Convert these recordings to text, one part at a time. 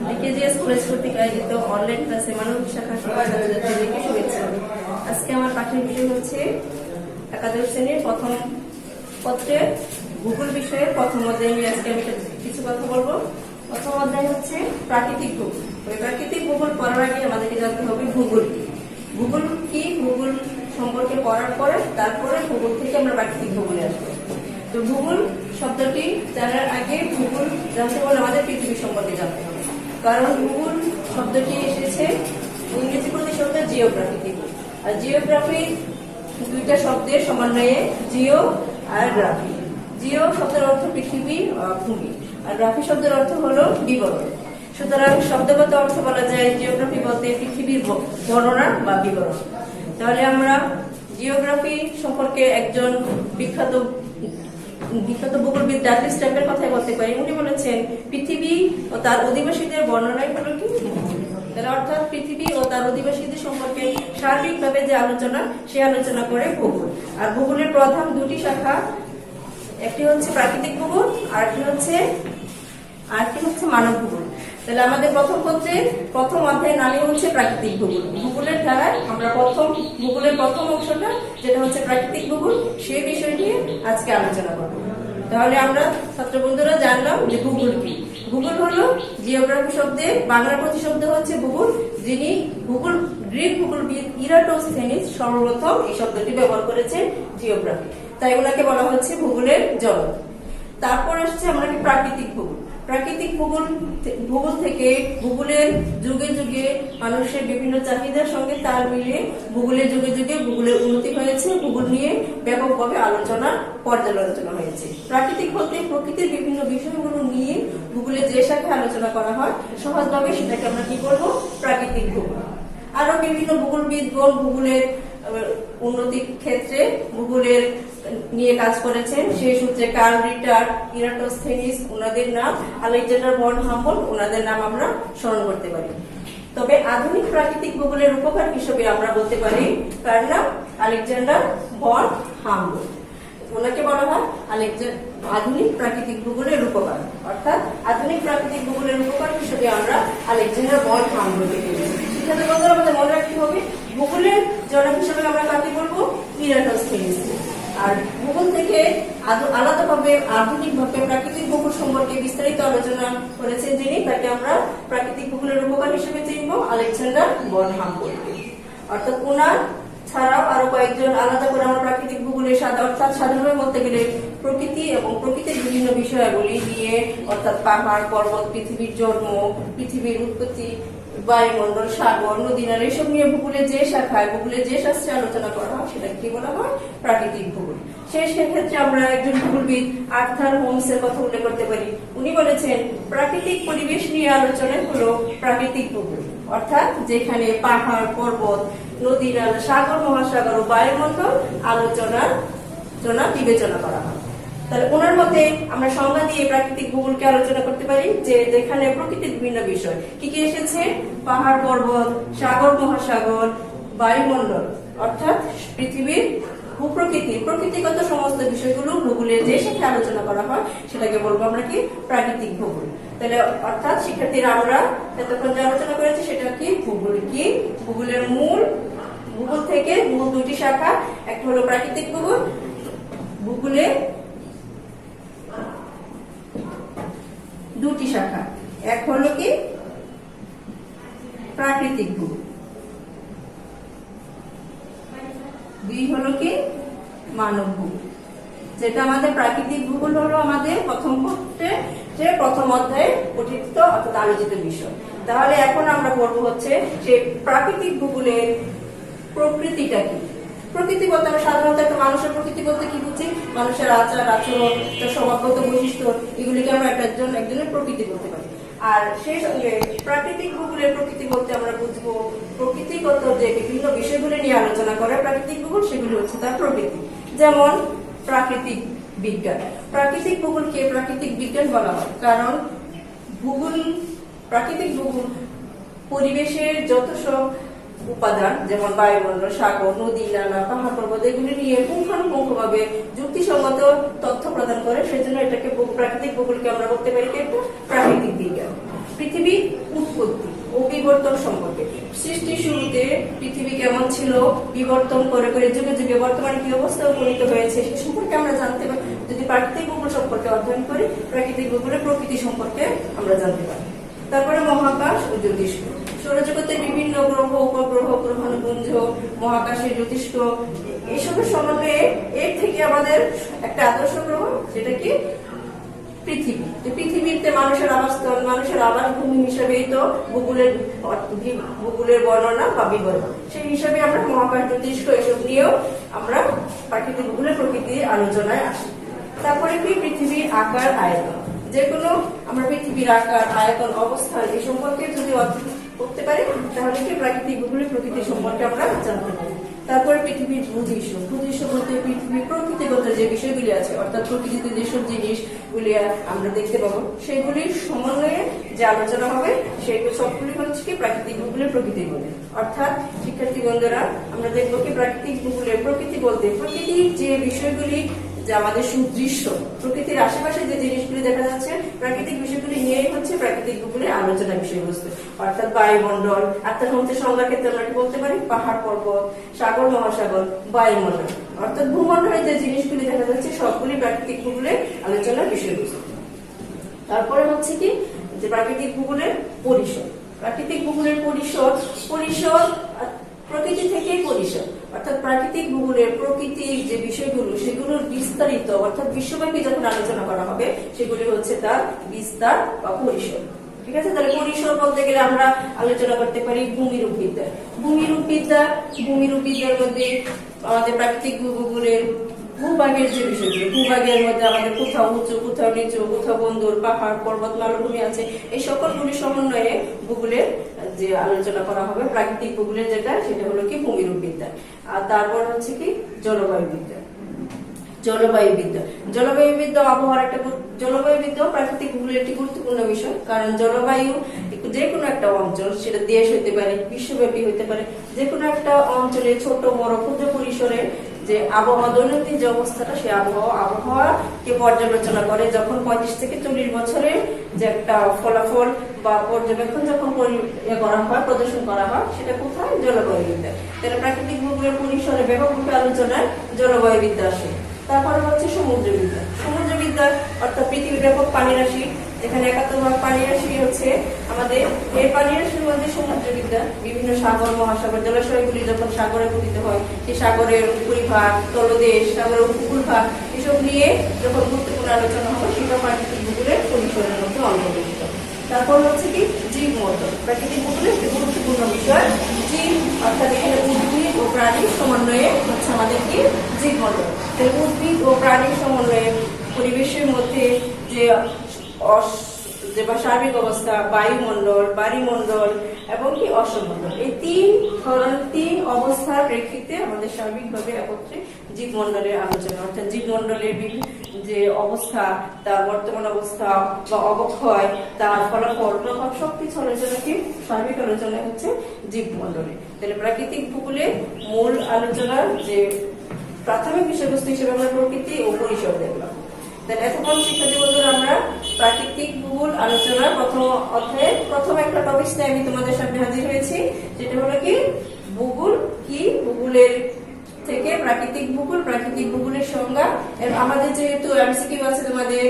ডিকেজিএস college কর্তৃক আয়োজিত online ক্লাসে মানবিক শাখার সকল ছাত্রছাত্রীদেরকে শুভেচ্ছা। আজকে আমার পাঠের বিষয় হচ্ছে একাদশ শ্রেণীর প্রথম পত্রের ভূগোল বিষয়ের প্রথম অধ্যায় নিয়ে আজকে আমি কিছু কথা বলবো। প্রথম অধ্যায় হচ্ছে প্রাকৃতিক ভূগোল। প্রাকৃতিক ভূগোল পড়ার আগে আমাদেরকে জানতে হবে ভূগোল কি। ভূগোল কি, ভূগোল সম্পর্কে পড়ার পরে তারপরে ভূগোল থেকে আমরা প্রাকৃতিক ভূগোলে আসবো। তো ভূগোল শব্দটি জানার আগে ভূগোল জানতে হলে আমাদের পৃথিবী সম্পর্কে জানতে হবে, কারণ ভূগোল শব্দটি এসেছে ইংরেজি প্রতিশব্দ জিওগ্রাফি থেকে। আর জিওগ্রাফি দুইটা শব্দের সমন্বয়ে জিও আর গ্রাফি। জিও শব্দের অর্থ পৃথিবী, ভূমি, আর গ্রাফি শব্দের অর্থ হলো বিবরণ। সুতরাং শব্দগত অর্থ বলা যায় জিওগ্রাফি বলতে পৃথিবীর বর্ণনা বা বিবরণ। তাহলে আমরা জিওগ্রাফি সম্পর্কে একজন বিখ্যাত ভূগোলবিদ ডার্টি স্ট্যাম্পের কথাই বলতে পারি। উনি বলেছেন পৃথিবী ও তার অধিবাসীদের বর্ণনাই হলো কি ভূগোল। তাহলে অর্থাৎ পৃথিবী ও তার অধিবাসীদের সম্পর্কে সার্বিকভাবে যে আলোচনা, সে আলোচনা করে ভূগোল। আর ভূগোলের প্রধান দুটি শাখা, একটি হচ্ছে প্রাকৃতিক ভূগোল, আরেকটি হচ্ছে মানব ভূগোল। তাহলে আমাদের প্রথম পত্রের প্রথম অধ্যায়ের নামই হচ্ছে প্রাকৃতিক ভূগোল। ভূগোলের ধারায় আমরা ভূগোলের প্রথম অংশটা যেটা হচ্ছে প্রাকৃতিক ভূগোল, সেই বিষয় নিয়ে আজকে আলোচনা করব। তাহলে আমরা ছাত্র বন্ধুরা জানলাম যে ভূগোল কি। ভূগোল হলো জিওগ্রাফি শব্দের বাংলা প্রতিশব্দ হচ্ছে ভূগোল, যিনি গ্রিক ভূগোলবিদ ইরাটোস্থেনিস সর্বপ্রথম এই শব্দটি ব্যবহার করেছেন জিওগ্রাফি, তাই ওনাকে বলা হচ্ছে ভূগোলের জনক। তারপর আসছে আমরা কি প্রাকৃতিক ভূগোল। প্রাকৃতিক ভূগোল থেকে ভূগোলের যুগে যুগে মানুষের বিভিন্ন চাহিদার সঙ্গে তাল মিলিয়ে ভূগোলের যুগে যুগে ভূগোলের উন্নতি হয়েছে। ভূগোল নিয়ে ব্যাপকভাবে পর্যালোচনা হয়েছে। প্রাকৃতিক বলতে প্রকৃতির বিভিন্ন বিষয়গুলো নিয়ে ভূগোলের যে শাখায় আলোচনা করা হয়, সহজভাবে সেটাকে আমরা কি করবো, প্রাকৃতিক ভূগোল। আরো বিভিন্ন ভূগোলবিদগণ ভূগোলের উন্নতির ক্ষেত্রে ভূগোলের নিয়ে কাজ করেছেন। সেই সূত্রে কার্ল রিটার, ইরাটোস্থেনিস ওনাদের নাম, আলেকজান্ডার ভন হাম্বল্ট ওনাদের নাম আমরা স্মরণ করতে পারি। তবে আধুনিক প্রাকৃতিক ভূগোলের রূপকার হিসেবে আমরা বলতে পারি কার নাম, আলেকজান্ডার ভন হাম্বল্ট। ওনাকে বলা হয় আধুনিক প্রাকৃতিক ভূগোলের রূপকার, অর্থাৎ আধুনিক প্রাকৃতিক ভূগোলের রূপকার হিসেবে আমরা আলেকজান্ডার ভন হাম্বল্টকে পেয়েছি। শিক্ষার্থী বন্ধুরা আমাদের মনে রাখতে হবে ভূগোলের জনক হিসেবে আমরা কাকে বলবো, ইরাটোস্থেনিস। আর ভূগোল থেকে আলাদাভাবে আধুনিকভাবে প্রাকৃতিক ভূগোল সম্পর্কে বিস্তারিত আলোচনা করেছেন যিনি, তাকে আমরা প্রাকৃতিক ভূগোলের রূপকার হিসেবে চিনব আলেকজান্ডার ভন হাম্বল্টকে। অর্থাৎ ওনার ছাড়াও আরো কয়েকজন আলাদা করে আমরা প্রাকৃতিক ভূগোলের অর্থাৎ সাধারণভাবে বলতে গেলে প্রকৃতি এবং প্রকৃতির বিভিন্ন বিষয়াবলী নিয়ে, অর্থাৎ পাহাড় পর্বত, পৃথিবীর জন্ম, পৃথিবীর উৎপত্তি, বায়ুমণ্ডল, সাগর, নদী নালা, এসব নিয়ে ভূগোলের যে শাখায়, ভূগোলের যে শাস্ত্রে আলোচনা করা হয় সেটা কি বলা হয়, প্রাকৃতিক ভূগোল। সেক্ষেত্রে আমরা একজন ভূগোলবিদ আর্থার হোমসের কথা উল্লেখ করতে পারি। উনি বলেছেন প্রাকৃতিক পরিবেশ নিয়ে আলোচনা হলো প্রাকৃতিক ভূগোল, অর্থাৎ যেখানে পাহাড় পর্বত, নদী নালা, সাগর মহাসাগর ও বায়ুমণ্ডল বিবেচনা করা হয়। তাহলে ওনার মতে আমরা সংজ্ঞা দিয়ে প্রাকৃতিক ভূগোলকে আলোচনা করতে পারি যে যেখানে প্রকৃতির বিভিন্ন বিষয় কি কি এসেছে, পাহাড় পর্বত, সাগর মহাসাগর, বায়ুমণ্ডল, অর্থাৎ পৃথিবীর প্রকৃতিগত সমস্ত বিষয়গুলো ভূগোলের যে শাখায় আলোচনা করা হয় সেটাকে বলবো আমরা কি, প্রাকৃতিক ভূগোল। তাহলে অর্থাৎ শিক্ষার্থীরা আমরা এতক্ষণ যে আলোচনা করেছি সেটা কি, ভূগোল কি। ভূগোল থেকে মূল দুটি শাখা, একটা হলো প্রাকৃতিক ভূগোল, ভূগোলের দুটি শাখা, এক হলো কি প্রাকৃতিক ভূগোল, দুই হলো কি মানব ভূগোল। যেটা আমাদের প্রাকৃতিক ভূগোল হলো আমাদের প্রথম অধ্যায়ে পঠিত অর্থাৎ আলোচিত বিষয়। তাহলে এখন আমরা পড়বো হচ্ছে যে প্রাকৃতিক ভূগোলের প্রকৃতিটা কি। প্রকৃতি বলতে আমরা সাধারণত একটা মানুষের প্রকৃতি বলতে কি বুঝি, মানুষের আচার আচরণ, তার স্বভাবগত বৈশিষ্ট্য, এগুলিকে আমরা একজনের প্রকৃতি বলতে পারি। আর সেই সঙ্গে প্রাকৃতিক ভূগোলের প্রকৃতি বলতে আমরা বুঝবো প্রকৃতিগত যে বিভিন্ন বিষয়গুলি নিয়ে আলোচনা করে প্রাকৃতিক ভূগোল, সেগুলি হচ্ছে তার প্রকৃতি। যেমন প্রাকৃতিক বিজ্ঞান। প্রাকৃতিক ভূগোলকে প্রাকৃতিক বিজ্ঞান বলা হয় কারণ প্রাকৃতিক ভূগোল পরিবেশের যত সব উপাদান যেমন বায়ুমণ্ডল, সাগর, নদী নালা, পাহাড় পর্বত এগুলি নিয়ে পুঙ্খানুপুঙ্খভাবে যুক্তিসঙ্গত তথ্য প্রদান করে। সেজন্য এটাকে প্রাকৃতিক ভূগোলকে আমরা বলতে পারি কি একটা প্রাকৃতিক বিজ্ঞান। পৃথিবীর উৎপত্তি ও বিবর্তন সম্পর্কে। সৃষ্টির শুরুতে পৃথিবী কেমন ছিল, বিবর্তন করে করে যুগে যুগে বর্তমানে কি অবস্থায় উপনীত হয়েছে সে সম্পর্কে আমরা জানতে পারি। যদি প্রাকৃতিক ভূগোল সম্পর্কে অধ্যয়ন করি, প্রাকৃতিক ভূগোলের প্রকৃতি সম্পর্কে আমরা জানতে পারি। তারপরে মহাকাশ ও জ্যোতিষ্ক, সৌরজগতের বিভিন্ন গ্রহ, উপগ্রহ, গ্রহাণুপুঞ্জ, মহাকাশের জ্যোতিষ্ক, এসবের সমন্বয়ে এর থেকে আমাদের একটা আদর্শ গ্রহ যেটা কি পৃথিবী। পৃথিবীতে মানুষের আবাসস্থল, মানুষের আবাস ভূমি হিসেবেই তো ভূগোলের বর্ণনা বা বিবরণ। সেই হিসাবে আমরা মহাকাশ, জ্যোতিষ্ক এসব নিয়েও আমরা প্রাকৃতিক ভূগোলের প্রকৃতির আলোচনায় আসি। তারপরে কি পৃথিবীর আকার, আয়তন, যে কোনো আমরা পৃথিবীর আকার, আয়তন, অবস্থান এই সম্পর্কে যদি অধ্যয়ন করতে পারি তাহলে কি প্রাকৃতিক ভূগোলের প্রকৃতি সম্পর্কে আমরা জানতে পারি। তারপরে পৃথিবীর ভূদৃশ্য, ভূদৃশ্য বলতে পৃথিবীর প্রকৃতিগত যে বিষয়গুলি আছে, অর্থাৎ প্রকৃতিতে যেসব জিনিসগুলি আমরা দেখতে পাবো সেগুলির সমন্বয়ে যে আলোচনা হবে সেগুলো সবগুলি হচ্ছে কি প্রাকৃতিক ভূগোলের প্রকৃতি বলে। অর্থাৎ শিক্ষার্থী বন্ধুরা, আমরা দেখবো কি প্রাকৃতিক ভূগোলের প্রকৃতি বলতে প্রকৃতির যে বিষয়গুলি যে আমাদের সুদৃশ্য, প্রকৃতির আশেপাশে যে জিনিসগুলি দেখা যাচ্ছে, প্রাকৃতিক বিষয়গুলি নিয়েই হচ্ছে প্রাকৃতিক ভূগোলের আলোচনা বিষয়বস্তু। অর্থাৎ বায়ুমণ্ডল, আত্মসমুদ্রের সংজ্ঞার ক্ষেত্রে আমরা কি বলতে পারি, পাহাড় পর্বত, সাগর মহাসাগর, বায়ুমণ্ডল, অর্থাৎ ভূমণ্ডলে যে জিনিসগুলি দেখা যাচ্ছে সবগুলি প্রাকৃতিক ভূগোলের আলোচনার বিষয়বস্তু। তারপরে হচ্ছে কি যে প্রাকৃতিক ভূগোলের পরিসর, প্রাকৃতিক ভূগোলের পরিসর প্রকৃতি থেকে পরিসর, অর্থাৎ প্রাকৃতিক ভূগোলের প্রকৃতির যে বিষয়গুলো সেগুলোর বিস্তারিত অর্থাৎ বিশ্বব্যাপী যখন আলোচনা করা হবে সেগুলি হচ্ছে তার বিস্তার বা পরিসর। ঠিক আছে, তাহলে পরিসর বলতে গেলে আমরা আলোচনা করতে পারি ভূমিরূপ বিদ্যা। ভূমিরূপ বিদ্যার মধ্যে আমাদের প্রাকৃতিক ভূগোলের ভূভাগের যে বিষয়গুলো, ভূভাগের মধ্যে আমাদের কোথাও উঁচু, কোথাও নিচু, কোথাও বন্দর, পাহাড়, পর্বত, মালভূমি আছে, এই সকলগুলি সমন্বয়ে ভূগোলের যে আলোচনা করা হবে প্রাকৃতিক ভূগোলের যেটা সেটা হলো কি ভূমিরূপ বিদ্যা। আর তারপর হচ্ছে কি জলবায়ু বিদ্যা। জলবায়ু বিদ্যা প্রাকৃতিক ভূগোলের একটি গুরুত্বপূর্ণ বিষয়, কারণ জলবায়ু যে কোনো একটা অঞ্চল, সেটা দেশ হতে পারে, বিশ্বব্যাপী হতে পারে, যে কোনো একটা অঞ্চলে ছোট বড় ক্ষুদ্র পরিসরে যে আবহাওয়া, দৈনন্দিন যে অবস্থাটা, সেই আবহাওয়াকে পর্যালোচনা করে যখন 35 থেকে 40 বছরে যে একটা ফলাফল বা পর্যবেক্ষণ যখন করা হয়, প্রদর্শন করা হয়, সেটা কোথায়, জলবায়ু বিদ্যা। তাহলে প্রাকৃতিক ভূগোলের পরিসরে ব্যাপকভাবে আলোচনায় জলবায়ু বিদ্যা আসে। তারপরে হচ্ছে সমুদ্রবিদ্যা। অর্থাৎ পৃথিবীর ব্যাপক পানি রাশি, এখানে 71 পানি রাশি হচ্ছে আমাদের, এই পানি রাশির মধ্যে সমুদ্রবিদ্যা, বিভিন্ন সাগর মহাসাগর জলাশয়গুলি যখন সাগরে পতিত হয়, সেই সাগরের উপরিভাগ, তলদেশ, সাগরের উপকূলভাগ এসব নিয়ে যখন গুরুত্বপূর্ণ আলোচনা হবে সেটা প্রাকৃতিক ভূগোলের পরিসরের মধ্যে অন্তর্ভুক্ত। তারপর হচ্ছে কি জীবমণ্ডল, প্রাকৃতিক ভূগোলের একটি গুরুত্বপূর্ণ বিষয় জীব, অর্থাৎ এখানে উদ্ভিদ ও প্রাণীর সমন্বয়ে হচ্ছে আমাদের কি জীবমণ্ডল। উদ্ভিদ ও প্রাণীর সমন্বয়ে পরিবেশের মধ্যে যে সার্বিক অবস্থা, বায়ুমণ্ডল, বাড়িমণ্ডল এবং কি অশ্বমণ্ডল, এই তিন অবস্থার প্রেক্ষিতে আমাদের সার্বিকভাবে একত্রে জীবমণ্ডলের আলোচনা, অর্থাৎ জীবমণ্ডলের যে অবস্থা, তার বর্তমান অবস্থা বা অবক্ষয়, তার ফলাফল, প্রভাব সবকিছু আলোচনা কি সার্বিক আলোচনা হচ্ছে জীবমণ্ডলে। তাহলে প্রাকৃতিক ভূগোলের মূল আলোচনার যে প্রাথমিক বিষয়বস্তু হিসেবে আমরা প্রকৃতি ও পরিসর দেখলাম। এতক্ষণ শিক্ষার্থী বন্ধুরা আমরা প্রাকৃতিক ভূগোল আলোচনার প্রথম অধ্যায়ে প্রথম একটা টপিক নিয়ে আমি তোমাদের সামনে হাজির হয়েছি, যেটা হলো কি ভূগোল কি, ভূগোলের থেকে প্রাকৃতিক ভূগোলের সংজ্ঞা। আমাদের যেহেতু এমসিকিউ আছে, তোমাদের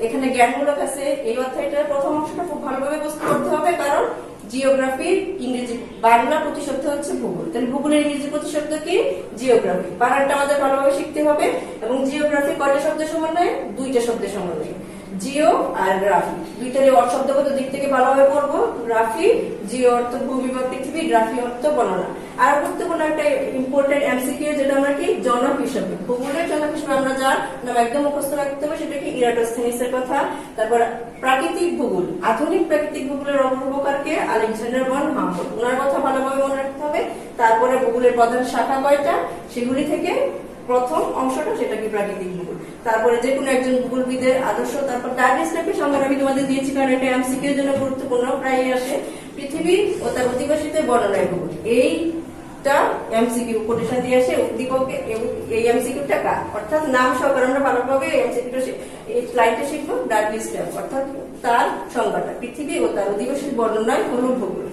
এখানে জ্ঞানমূলক আছে, এই অধ্যায়টার প্রথম অংশটা খুব ভালোভাবে বুঝতে করতে হবে, কারণ জিওগ্রাফির ইংরেজি বাংলা প্রতিশব্দ হচ্ছে ভূগোল, তাহলে ভূগোলের ইংরেজি প্রতিশব্দ কি জিওগ্রাফি, বানানটা আমাদের ভালোভাবে শিখতে হবে। এবং জিওগ্রাফি কয়টা শব্দের সমন্বয়ে, দুইটা শব্দের সমন্বয়ে, জিও আর গ্রাফি, দুইটারই শব্দগত দিক থেকে ভালোভাবে পড়বো। গ্রাফি, জিও অর্থ ভূমি বা পৃথিবী, গ্রাফি অর্থ বর্ণনা। আর গুরুত্বপূর্ণ একটা ইম্পর্টেন্ট এমসিকিউ, যেটা আমরা কি জনক হিসেবে, ভূগোলের জনক হিসেবে আমরা যার নাম একদম মুখস্থ রাখতে হবে, সেটা কি ইরাটোস্থেনিসের কথা। তারপর প্রাকৃতিক ভূগোল, আধুনিক প্রাকৃতিক ভূগোলের অগ্রবক্তাকে আলেকজান্ডার ভন হামবুর্গ, ওনার কথা ভালোভাবে মনে রাখতে হবে। তারপরে ভূগোলের প্রধান শাখা কয়টা, সেগুলি থেকে প্রথম অংশটা সেটা কি প্রাকৃতিক ভূগোল। তারপরে যে কোনো একজন ভূগোলবিদের আদর্শ, তারপর ডাইরেক্ট স্টেপের সংজ্ঞা আমি তোমাদের দিয়েছি, কারণ এটা এমসিকিউ এর জন্য গুরুত্বপূর্ণ, প্রায়ই আসে। পৃথিবী ও তার অধিবাসীদের বর্ণনায় ভূগোল, এইটা একটা এমসিকিউ কোটেশন দিয়ে আসে উদ্দীপকে, এই এমসিকিউটা কার, অর্থাৎ নাম সহকারে আমরা ভালোভাবে এমসিকিউটা এই স্লাইডে শিখবো। ডার্বিস স্ট্যাম্প অর্থাৎ তার সংজ্ঞাটা, পৃথিবী ও তার অধিবাসীর বর্ণনায় হলো ভূগোল।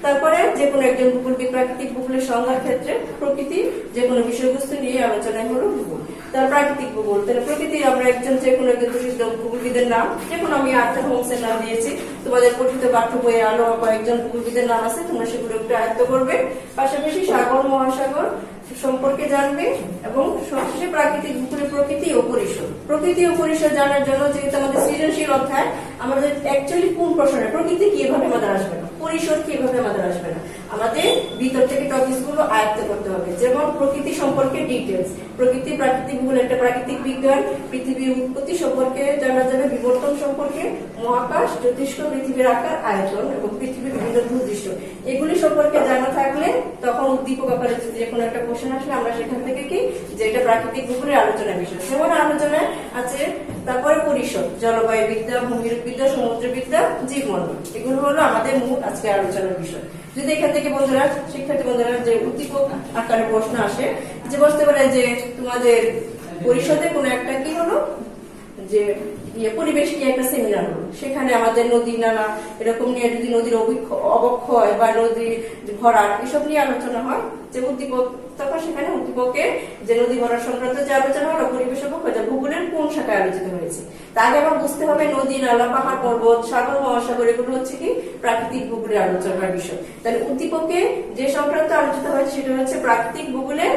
তারপরে যে কোনো একজন ভূগোলবিদ প্রাকৃতিক ভূগোলের সংজ্ঞার ক্ষেত্রে প্রকৃতি যে কোনো বিষয়বস্তু নিয়ে আলোচনায় হলো ভূগোল। তার প্রাকৃতিক ভূগোল, তাহলে প্রকৃতি আমরা একজন যে কোনো একজন প্রসিদ্ধ ভূগোলবিদের নাম, যে কোনো আমি আর্থার হোমসের নাম দিয়েছি, তোমাদের পঠিত পাঠ্য বইয়ে আলো কয়েকজন ভূগোলবিদের নাম আছে, তোমরা সেগুলো একটু আয়ত্ত করবে। পাশাপাশি সাগর মহাসাগর সম্পর্কে জানবে এবং সবশেষে প্রাকৃতিক ভূগোলের প্রকৃতি ও পরিসর। প্রকৃতি ও পরিসর জানার জন্য যেহেতু আমাদের সৃজনশীল অধ্যায়, আমাদের অ্যাকচুয়ালি কোন প্রশ্নের প্রকৃতি কি এভাবে আমাদের আসবে না, পরিসর কি এভাবে আমাদের আসবে না, আমাদের ভিতর থেকে টপিকস গুলো আয়ত্ত করতে হবে। যেমন প্রকৃতি সম্পর্কে ডিটেলস, প্রকৃতি প্রাকৃতিক ভূগোল একটা প্রাকৃতিক বিজ্ঞান, পৃথিবীর উৎপত্তি সম্পর্কে জানা যাবে, বিবর্তন সম্পর্কে, মহাকাশ, জ্যোতিষ্ক, পৃথিবীর আকার, আয়তন এবং পৃথিবীর বিভিন্ন ভূদৃশ্য এগুলি সম্পর্কে জানা থাকলে তখন উদ্দীপক আকারে যদি যে কোনো একটা কোশ্চেন আসলে আমরা সেখান থেকে কি যে এটা প্রাকৃতিক ভূগোলের আলোচনার বিষয়। যেমন আলোচনায় আছে তারপরে পরিসর, জলবায়ু বিদ্যা, ভূমিরূপবিদ্যা, সমুদ্রবিদ্যা, জীবমণ্ডল, এগুলো হলো আমাদের মূল আজকে আলোচনার বিষয়। যদি এখান থেকে বন্ধুরা, শিক্ষার্থী বন্ধুরা, যে উদ্দীপক আকারে প্রশ্ন আসে যে বলতে পারে যে তোমাদের পরিষদে কোনো একটা কি হলো যে পরিবেশ নিয়ে একটা সেমিনার হলো, সেখানে আমাদের নদী নালা এরকম নিয়ে যদি নদীর অবক্ষয় বা নদী ভরাট এসব নিয়ে আলোচনা হয়, যে উদ্দীপক তখন সেখানে উদ্দীপকে যে নদী ভরাট সংক্রান্ত যে আলোচনা হলো পরিবেশ অবক্ষয় ভূগোলের কোন শাখায় আলোচিত হয়েছে, তা আগে আমার বুঝতে হবে নদী নালা পাহাড় পর্বত সাগর মহাসাগর এগুলো হচ্ছে কি প্রাকৃতিক ভূগোলের আলোচনার বিষয়। তাহলে উদ্দীপকে যে সংক্রান্ত আলোচিত হয়েছে সেটা হচ্ছে প্রাকৃতিক ভূগোলের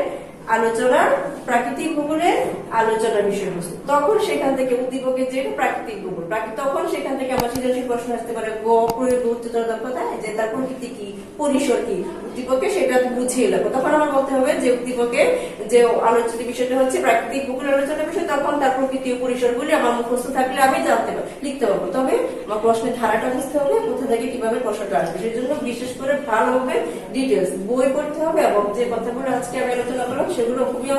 আলোচনা, প্রাকৃতিক ভূগোলের আলোচনার বিষয়বস্তু। তখন সেখান থেকে উদ্দীপকের যে প্রাকৃতিক ভূগোল, তখন সেখান থেকে আমার সৃজনশীল প্রশ্ন আসতে পারে প্রয়োগ উচ্চতর দক্ষতা, যে তার প্রকৃতি কি, পরিসর কি, উদ্দীপকে সেটা বুঝিয়ে লাগবো। তখন আমার বলতে হবে যে উদ্দীপকে যে আলোচিত বিষয়টা হচ্ছে প্রাকৃতিক ভূগোল আলোচনার বিষয়, তখন তার প্রকৃতি ও পরিসর গুলি আমার মুখস্থ থাকলে আমি জানতে পারবো, লিখতে পারবো। তবে আমার প্রশ্নের ধারাটা বুঝতে হবে, কোথা থেকে কিভাবে প্রশ্নটা আসবে, সেই জন্য বিশেষ করে ভালোভাবে ডিটেলস বই পড়তে হবে এবং যে কথাগুলো আজকে আমি আলোচনা করলাম সেগুলো খুবই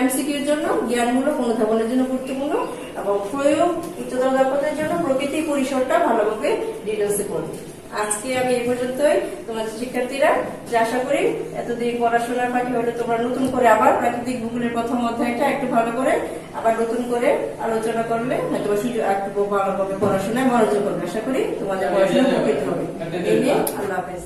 এমসিকিউর জন্য, জ্ঞানমূলক অনুধাবনের জন্য গুরুত্বপূর্ণ এবং প্রয়োগ উচ্চতর দক্ষতার জন্য প্রকৃতি পরিসরটা ভালোভাবে ডিটেলসে পড়বে। আজকে আমি এই পর্যন্তই তোমাদের শিক্ষার্থীরা, যে আশা করি এতদিন পড়াশোনার ফাঁকি হলে তোমরা নতুন করে আবার প্রাকৃতিক ভূগোলের প্রথম অধ্যায়টা একটু ভালো করে আবার নতুন করে আলোচনা করলে হয়তো একটু ভালোভাবে পড়াশোনায় মনোযোগ করবে। আশা করি তোমাদের পড়াশোনা উপকৃত হবে। আল্লাহ হাফেজ।